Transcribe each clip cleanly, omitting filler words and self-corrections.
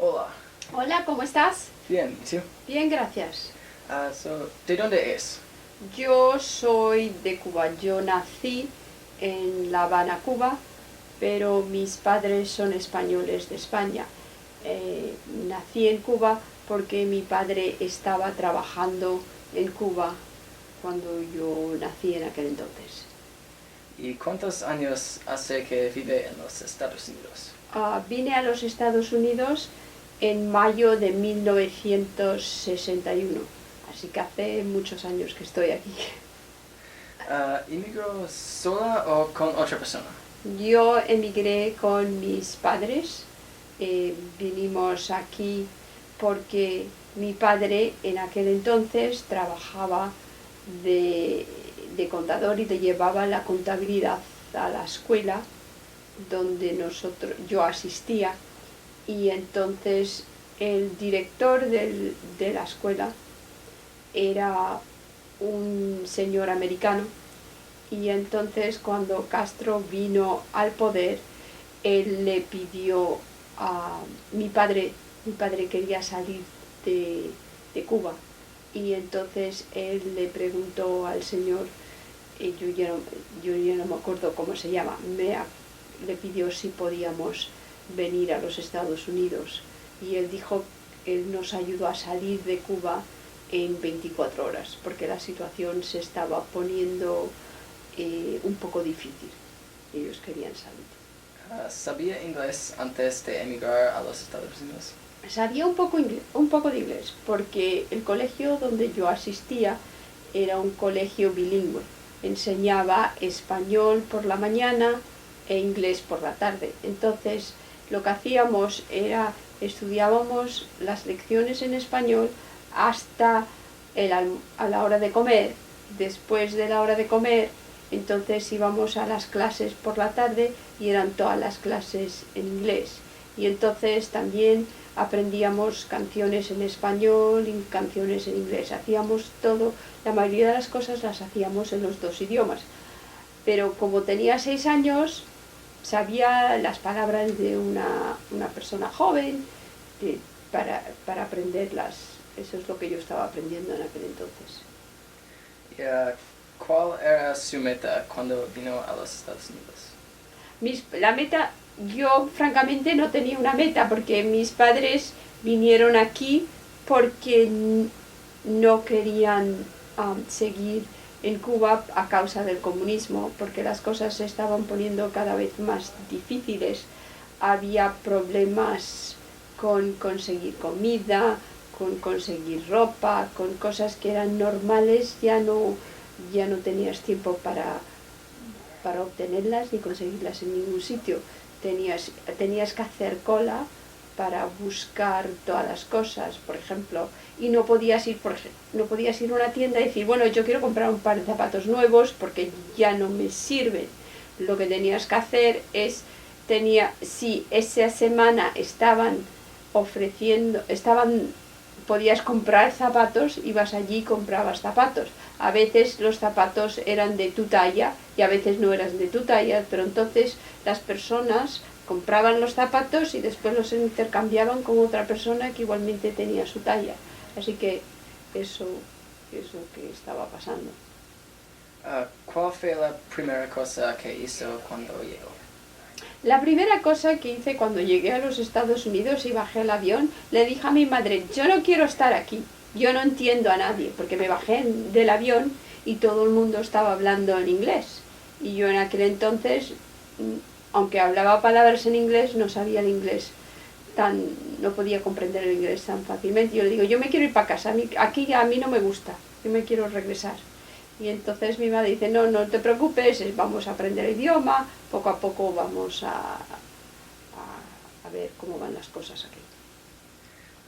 Hola. Hola, ¿cómo estás? Bien, ¿y tú? Bien, gracias. ¿De dónde es? Yo soy de Cuba. Yo nací en La Habana, Cuba, pero mis padres son españoles de España. Nací en Cuba porque mi padre estaba trabajando en Cuba cuando yo nací en aquel entonces. ¿Y cuántos años hace que vive en los Estados Unidos? Vine a los Estados Unidos en mayo de 1961, así que hace muchos años que estoy aquí. ¿Inmigró sola o con otra persona? Yo emigré con mis padres, vinimos aquí porque mi padre en aquel entonces trabajaba de, de contador y le llevaba la contabilidad a la escuela donde yo asistía, y entonces el director de la escuela era un señor americano, y entonces cuando Castro vino al poder, él le pidió a mi padre quería salir de Cuba, y entonces él le preguntó al señor, yo ya no me acuerdo cómo se llama, le pidió si podíamos venir a los Estados Unidos, y él dijo, él nos ayudó a salir de Cuba en 24 horas, porque la situación se estaba poniendo un poco difícil. Ellos querían salir. ¿Sabía inglés antes de emigrar a los Estados Unidos? Sabía un poco de inglés, porque el colegio donde yo asistía era un colegio bilingüe. Enseñaba español por la mañana e inglés por la tarde. Entonces, lo que hacíamos era estudiábamos las lecciones en español hasta a la hora de comer. Después de la hora de comer, entonces íbamos a las clases por la tarde y eran todas las clases en inglés. Y entonces también aprendíamos canciones en español y canciones en inglés. Hacíamos todo, la mayoría de las cosas las hacíamos en los dos idiomas. Pero como tenía 6 años, sabía las palabras de una persona joven para aprenderlas. Eso es lo que yo estaba aprendiendo en aquel entonces. ¿Y cuál era su meta cuando vino a los Estados Unidos? La meta, yo francamente no tenía una meta, porque mis padres vinieron aquí porque no querían seguir en Cuba a causa del comunismo, porque las cosas se estaban poniendo cada vez más difíciles. Había problemas con conseguir comida, con conseguir ropa, con cosas que eran normales, ya no tenías tiempo para obtenerlas ni conseguirlas en ningún sitio. Tenías que hacer cola para buscar todas las cosas, por ejemplo, y no podías ir a una tienda y decir, bueno, yo quiero comprar un par de zapatos nuevos porque ya no me sirven. Lo que tenías que hacer es, si esa semana podías comprar zapatos, ibas allí y comprabas zapatos. A veces los zapatos eran de tu talla y a veces no eran de tu talla, pero entonces las personas compraban los zapatos y después los intercambiaban con otra persona que igualmente tenía su talla. Así que eso es lo que estaba pasando. ¿Cuál fue la primera cosa que hizo cuando llegó? La primera cosa que hice cuando llegué a los Estados Unidos y bajé al avión, le dije a mi madre, yo no quiero estar aquí, yo no entiendo a nadie, porque me bajé del avión y todo el mundo estaba hablando en inglés. Y yo en aquel entonces, aunque hablaba palabras en inglés, no sabía el inglés no podía comprender el inglés tan fácilmente. Yo le digo, yo me quiero ir para casa, aquí a mí no me gusta, yo me quiero regresar. Y entonces mi madre dice, no, no te preocupes, vamos a aprender el idioma, poco a poco vamos a ver cómo van las cosas aquí.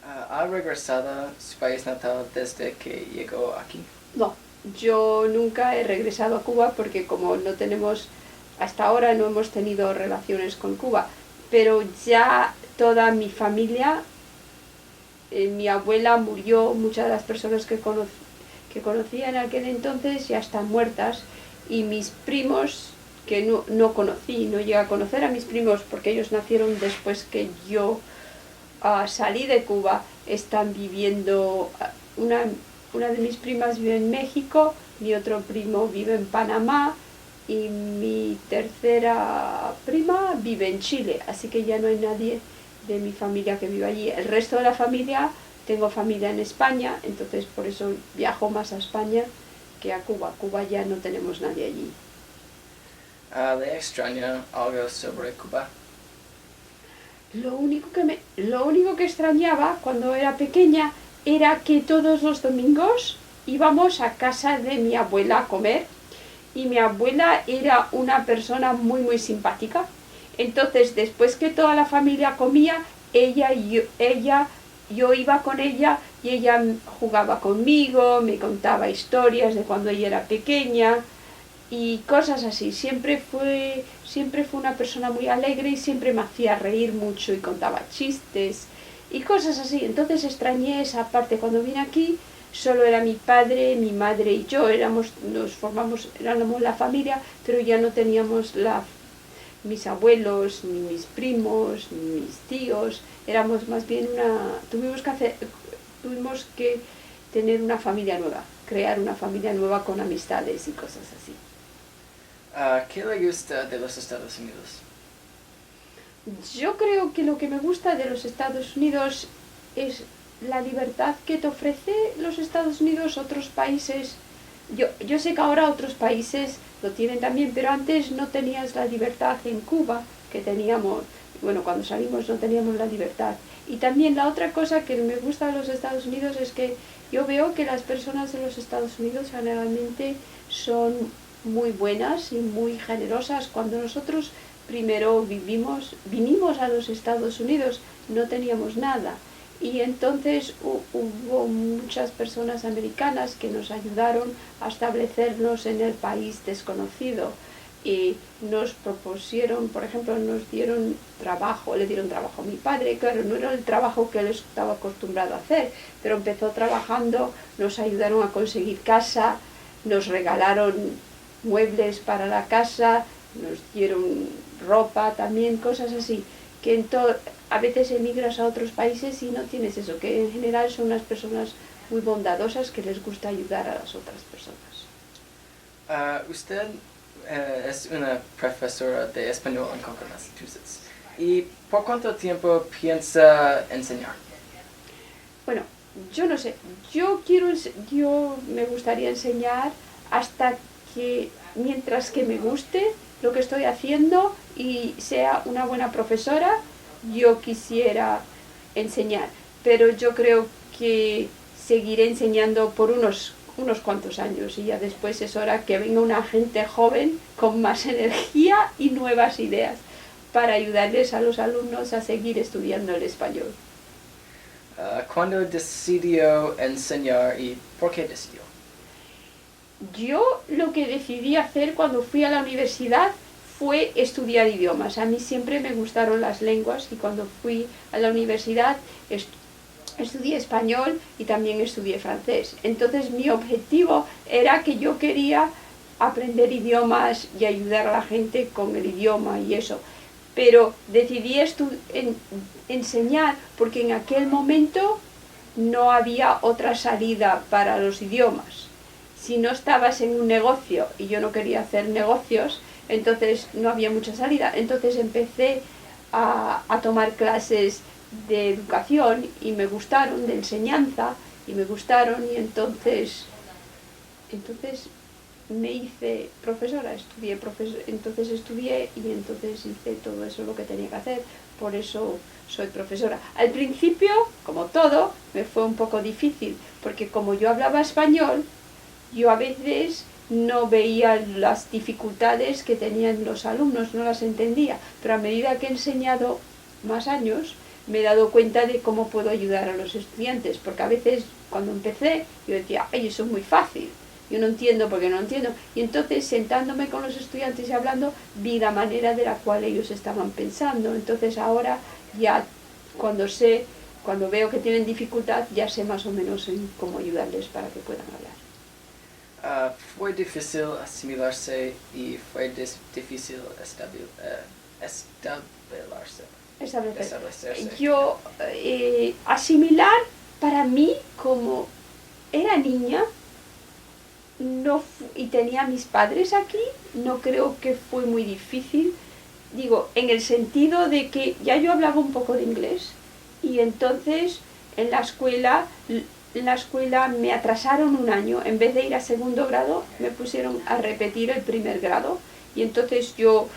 ¿Ha regresado a su país natal desde que llegó aquí? No, yo nunca he regresado a Cuba porque como hasta ahora no hemos tenido relaciones con Cuba, pero ya toda mi familia, mi abuela murió, muchas de las personas que conocía en aquel entonces ya están muertas, y mis primos, que no llegué a conocer a mis primos porque ellos nacieron después que yo salí de Cuba, están viviendo, una de mis primas vive en México, mi otro primo vive en Panamá y mi tercera prima vive en Chile, así que ya no hay nadie de mi familia que vive allí. El resto de la familia, tengo familia en España, entonces por eso viajo más a España que a Cuba. Cuba ya no tenemos nadie allí. ¿Le extraña algo sobre Cuba? Lo único que extrañaba cuando era pequeña era que todos los domingos íbamos a casa de mi abuela a comer y mi abuela era una persona muy simpática. Entonces, después que toda la familia comía, yo iba con ella y ella jugaba conmigo, me contaba historias de cuando ella era pequeña y cosas así. Siempre fue una persona muy alegre y siempre me hacía reír mucho y contaba chistes y cosas así. Entonces extrañé esa parte. Cuando vine aquí solo era mi padre, mi madre y yo, éramos la familia, pero ya no teníamos mis abuelos, ni mis primos, ni mis tíos. Éramos más bien tuvimos que tener una familia nueva, crear una familia nueva con amistades y cosas así. ¿Qué le gusta de los Estados Unidos? Yo creo que lo que me gusta de los Estados Unidos es la libertad que te ofrece los Estados Unidos. Otros países, yo sé que ahora otros países lo tienen también, pero antes no tenías la libertad en Cuba que teníamos. Bueno, cuando salimos no teníamos la libertad. Y también la otra cosa que me gusta de los Estados Unidos es que yo veo que las personas de los Estados Unidos generalmente son muy buenas y muy generosas. Cuando nosotros primero vinimos a los Estados Unidos, no teníamos nada. Y entonces hubo muchas personas americanas que nos ayudaron a establecernos en el país desconocido. Y nos propusieron, por ejemplo, le dieron trabajo a mi padre. Claro, no era el trabajo que él estaba acostumbrado a hacer, pero empezó trabajando, nos ayudaron a conseguir casa, nos regalaron muebles para la casa, nos dieron ropa también, cosas así, que a veces emigras a otros países y no tienes eso, que en general son unas personas muy bondadosas que les gusta ayudar a las otras personas. Usted es una profesora de español en Concord, Massachusetts. ¿Y por cuánto tiempo piensa enseñar? Bueno, yo no sé, yo me gustaría enseñar hasta que, mientras que me guste lo que estoy haciendo y sea una buena profesora, yo quisiera enseñar, pero yo creo que seguiré enseñando por unos cuantos años y ya después es hora que venga una gente joven con más energía y nuevas ideas para ayudarles a los alumnos a seguir estudiando el español. ¿Cuándo decidió enseñar y por qué decidió? Yo lo que decidí hacer cuando fui a la universidad fue estudiar idiomas. A mí siempre me gustaron las lenguas y cuando fui a la universidad estudié español y también estudié francés. Entonces mi objetivo era que yo quería aprender idiomas y ayudar a la gente con el idioma y eso. Pero decidí enseñar porque en aquel momento no había otra salida para los idiomas. Si no estabas en un negocio y yo no quería hacer negocios, entonces no había mucha salida. Entonces empecé a tomar clases de educación y me gustaron, de enseñanza, y me gustaron y entonces me hice profesora, entonces estudié y entonces hice todo eso lo que tenía que hacer, por eso soy profesora. Al principio, como todo, me fue un poco difícil, porque como yo hablaba español, yo a veces no veía las dificultades que tenían los alumnos, no las entendía, pero a medida que he enseñado más años, me he dado cuenta de cómo puedo ayudar a los estudiantes, porque a veces cuando empecé yo decía, ay, eso es muy fácil, yo no entiendo porque no entiendo, y entonces sentándome con los estudiantes y hablando, vi la manera de la cual ellos estaban pensando. Entonces ahora ya cuando veo que tienen dificultad, ya sé más o menos en cómo ayudarles para que puedan hablar. ¿Fue difícil asimilarse y fue difícil establecerse? establecerse. Yo, asimilar para mí, como era niña y tenía a mis padres aquí, no creo que fue muy difícil. Digo, en el sentido de que ya yo hablaba un poco de inglés y entonces en la escuela me atrasaron un año. En vez de ir a segundo grado, me pusieron a repetir el primer grado y entonces yo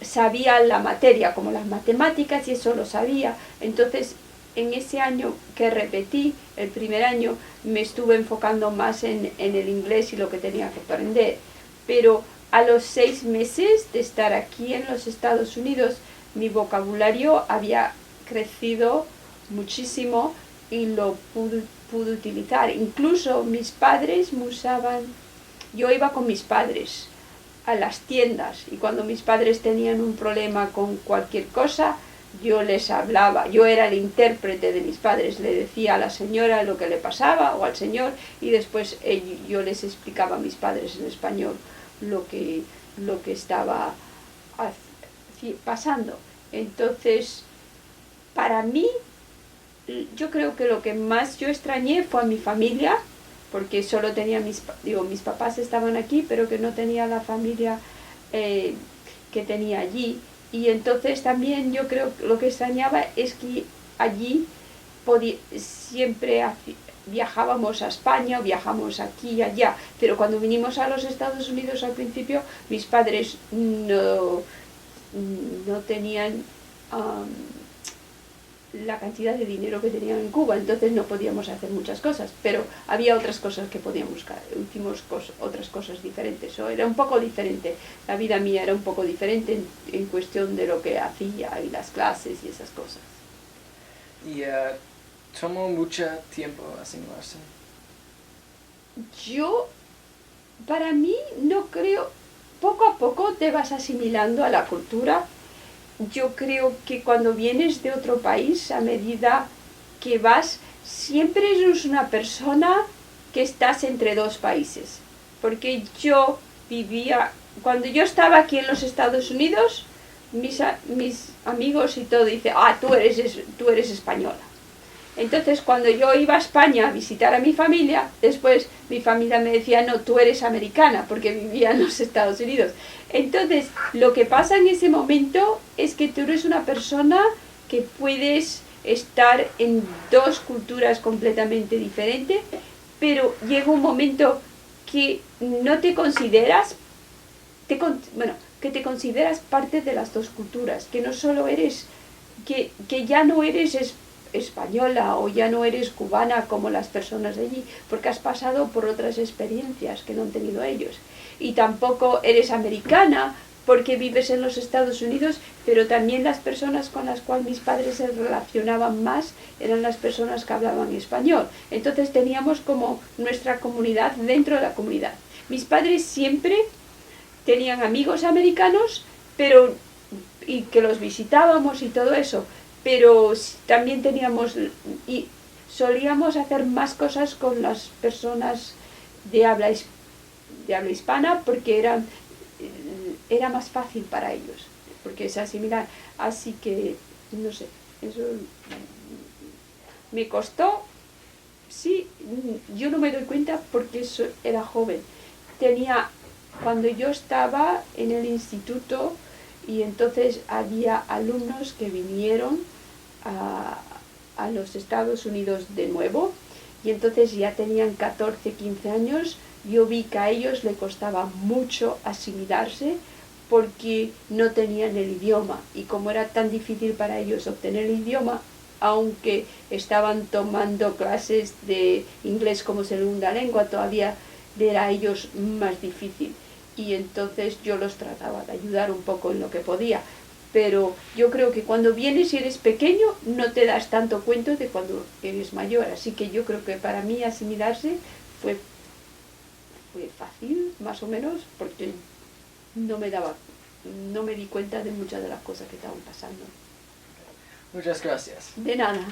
sabía la materia, como las matemáticas, y eso lo sabía. Entonces, en ese año que repetí, el primer año, me estuve enfocando más en el inglés y lo que tenía que aprender. Pero a los 6 meses de estar aquí en los Estados Unidos, mi vocabulario había crecido muchísimo y lo pude utilizar. Incluso mis padres me usaban, yo iba con mis padres a las tiendas y cuando mis padres tenían un problema con cualquier cosa, yo les hablaba, yo era el intérprete de mis padres, le decía a la señora lo que le pasaba o al señor y después yo les explicaba a mis padres en español lo que estaba pasando. Entonces, para mí, yo creo que lo que más yo extrañé fue a mi familia, porque solo tenía mis papás estaban aquí, pero que no tenía la familia que tenía allí. Y entonces también yo creo que lo que extrañaba es que allí siempre viajábamos a España, o viajamos aquí y allá, pero cuando vinimos a los Estados Unidos al principio, mis padres no tenían la cantidad de dinero que tenían en Cuba, entonces no podíamos hacer muchas cosas, pero había otras cosas que podíamos buscar, otras cosas diferentes, o era un poco diferente, la vida mía era un poco diferente en cuestión de lo que hacía y las clases y esas cosas. ¿Y tomó mucho tiempo asimilarse? Para mí, no creo, poco a poco te vas asimilando a la cultura. Yo creo que cuando vienes de otro país, a medida que vas, siempre eres una persona que estás entre dos países. Porque yo cuando yo estaba aquí en los Estados Unidos, mis amigos y todo dicen, tú eres española. Entonces cuando yo iba a España a visitar a mi familia, después mi familia me decía, no, tú eres americana, porque vivía en los Estados Unidos. Entonces lo que pasa en ese momento es que tú eres una persona que puedes estar en dos culturas completamente diferentes, pero llega un momento que no te consideras, que te consideras parte de las dos culturas, que no solo eres, que ya no eres española o ya no eres cubana como las personas de allí, porque has pasado por otras experiencias que no han tenido ellos. Y tampoco eres americana porque vives en los Estados Unidos, pero también las personas con las cuales mis padres se relacionaban más eran las personas que hablaban español. Entonces teníamos como nuestra comunidad dentro de la comunidad. Mis padres siempre tenían amigos americanos, y que los visitábamos y todo eso, pero también solíamos hacer más cosas con las personas de habla hispana porque era más fácil para ellos, porque es asimilar. Así que, no sé, eso me costó, sí, yo no me doy cuenta porque era joven. Cuando yo estaba en el instituto, y entonces había alumnos que vinieron a los Estados Unidos de nuevo y entonces ya tenían 14, 15 años. Yo vi que a ellos les costaba mucho asimilarse porque no tenían el idioma y como era tan difícil para ellos obtener el idioma, aunque estaban tomando clases de inglés como segunda lengua, todavía era a ellos más difícil. Y entonces yo los trataba de ayudar un poco en lo que podía. Pero yo creo que cuando vienes y eres pequeño no te das tanto cuenta de cuando eres mayor. Así que yo creo que para mí asimilarse fue fácil, más o menos, porque no me di cuenta de muchas de las cosas que estaban pasando. Muchas gracias. De nada.